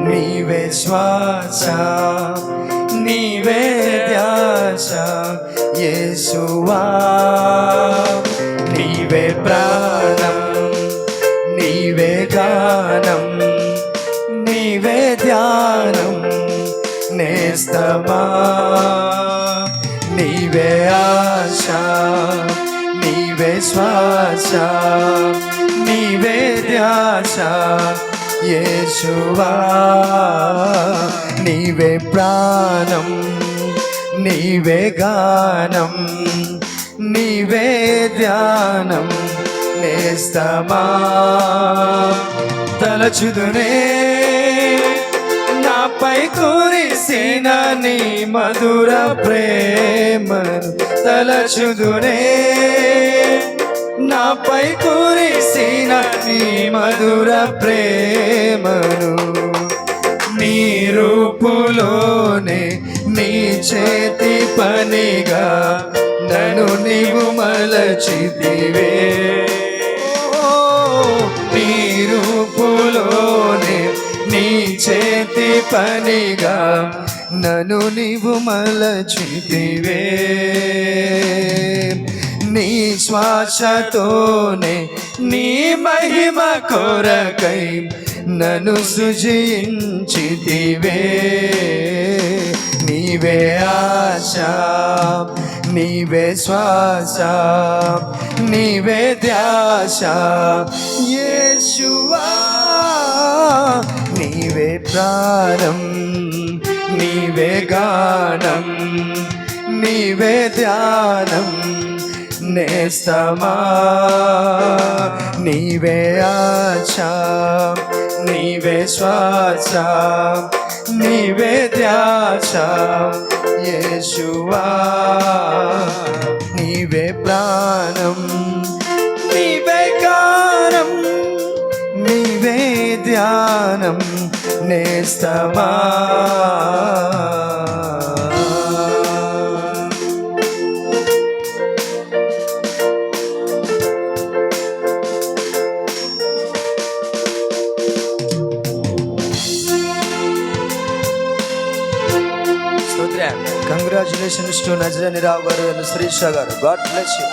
నీవే శ్వాస, నీవే ధ్యాస యేసువా, నీవే ప్రాణం, నీవే గానం, నీవే ధ్యానం నేస్తమా, నీవే ఆశ, నీవే శ్వాస, నీవే ధ్యాస యేసువా, నీవే ప్రాణం, నీవే గానం, నీవే ధ్యానం నేస్తమా. తలచుదునే నాపై కురిసిన నీ మధుర ప్రేమను, తలచుదునే నాపై కురిసిన నీ మధుర ప్రేమను, నీ రూపులోనే నీ చేతి పనిగా నన్ను నీవు మలచితివే. నీ రూపులోనే నీ చేతి పనిగా నన్ను నీవు మలచితివే. నీ శ్వాసతోనే నీ మహిమ కొరకై నన్ను సృజించితివే. నీవే ఆశ, నీవే శ్వాస, నీవే ధ్యాస యేసువా, నీవే ప్రాణం, నీవే గానం, నీవే ధ్యానం నేస్తమా. నీవే ఆశ, నీవే శ్వాస, నీవే ధ్యాస యేసువా, నీవే ప్రాణం, నీవే గానం, నీవే ధ్యానం నేస్తమా. Congratulations to Nazrani Rao garu and Srisha garu. God bless you.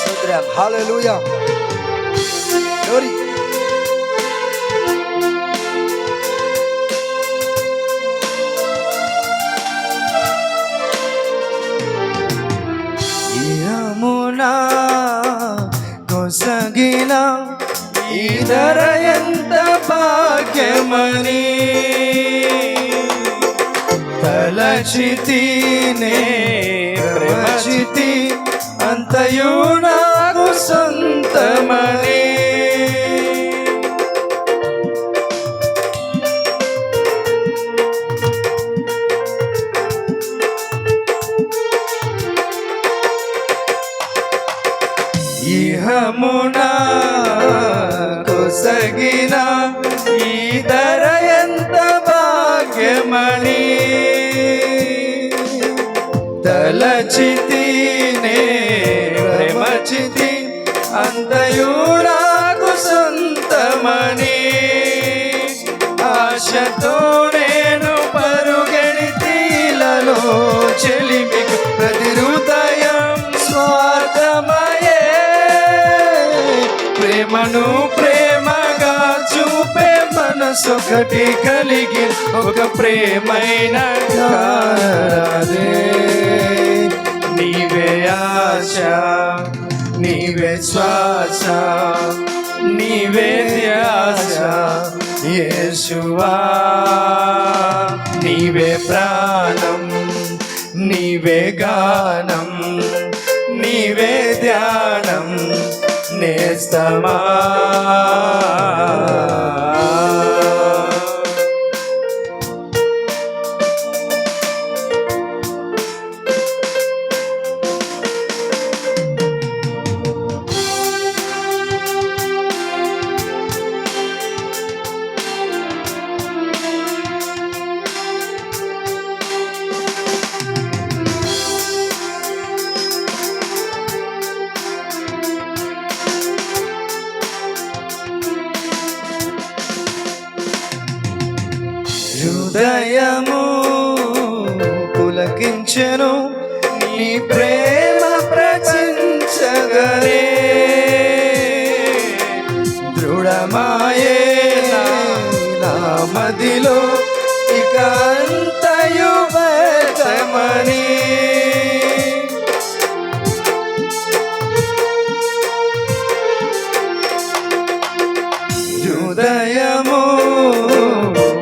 Sotram. Hallelujah. Glory. Yamuna kosagina idara enta bhagyamani తలచితినే ప్రేమచితి అంతయు నాకు సొంతమని. ఇహమునా కొసగిన ఈ ధర ఎంత భాగ్యమని తలచితినే ప్రేమచితి అంతయు నాకు సొంతమని. ఆశతో నేను పరుగెడితీలలో చెలిమికి ప్రతి హృదయం స్వార్థమయే. ప్రేమను ప్రేమగా చూపే మనసొకటి కలిగి ఒక ప్రేమైన కాదే. నీవే ఆశ, నీవే శ్వాస, నీవే ధ్యాస యేసువా, నీవే ప్రాణం, నీవే గానం, నీవే ధ్యానం నేస్తమా. పులకించెను నీ ప్రేమ ప్రచించగనే దృఢమాయే నా మదిలో ఇక అంతయు వ్యర్థమని హృదయము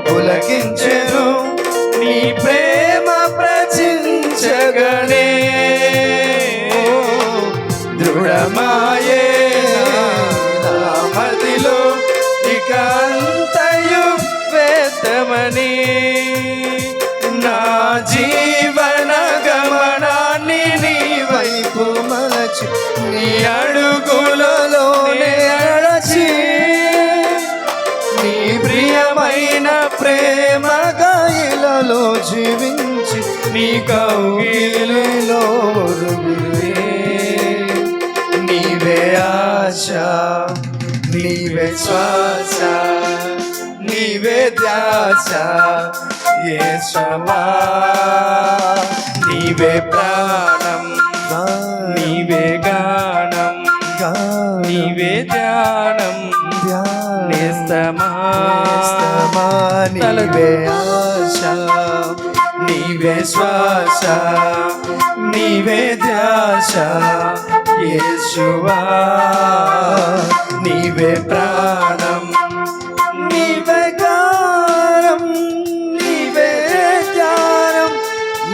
పులకించెను నీ ప్రేమ ప్రచించగనే దృఢమాయే నా మదిలో ఇక అంతయు వ్యర్థమని నా జీవన గమనాన్ని నీ వైపు మలచి నీ అడుగులలోనే నడచి నీ ప్రియమైన ప్రేమ గాయలలో జీవించి నీ కౌగిలిలో నీవే ఆశ నీవే శ్వాస నీవే ధ్యాస యేసవా నీవే ప్రాణం నీవే గానం నీవే ధ్యానం నేస్తమా నీవే ఆశ నీవే శ్వాస నీవే ధ్యాస యేసువా నీవే ప్రాణం నీవే గానం నీవే ధ్యానం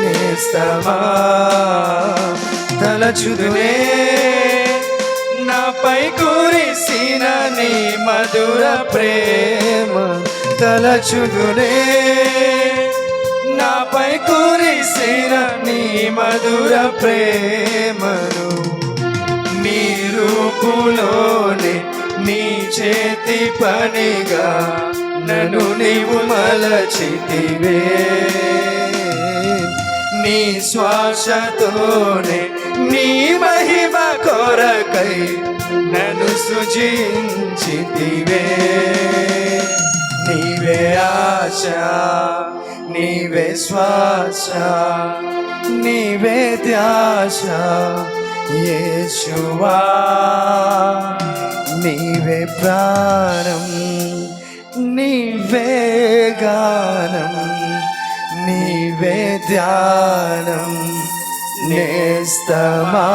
నేస్తమా తలచుదునే నాపై కురిసిన నీ మధుర ప్రేమ తలచుదునే నాపై కురిసిన నీ మధుర ప్రేమను నీ రూపులోనే నీ చేతి పనిగా నన్ను నీవు మలచితివే నీ శ్వాసతోనే నీ మహిమ కొరకై నన్ను సృజించితివే నీవే ఆశ నీవే శ్వాస నీవే ధ్యాస యేసువా నీవే ప్రాణం నీవే గానం నీవే ధ్యానం నేస్తమా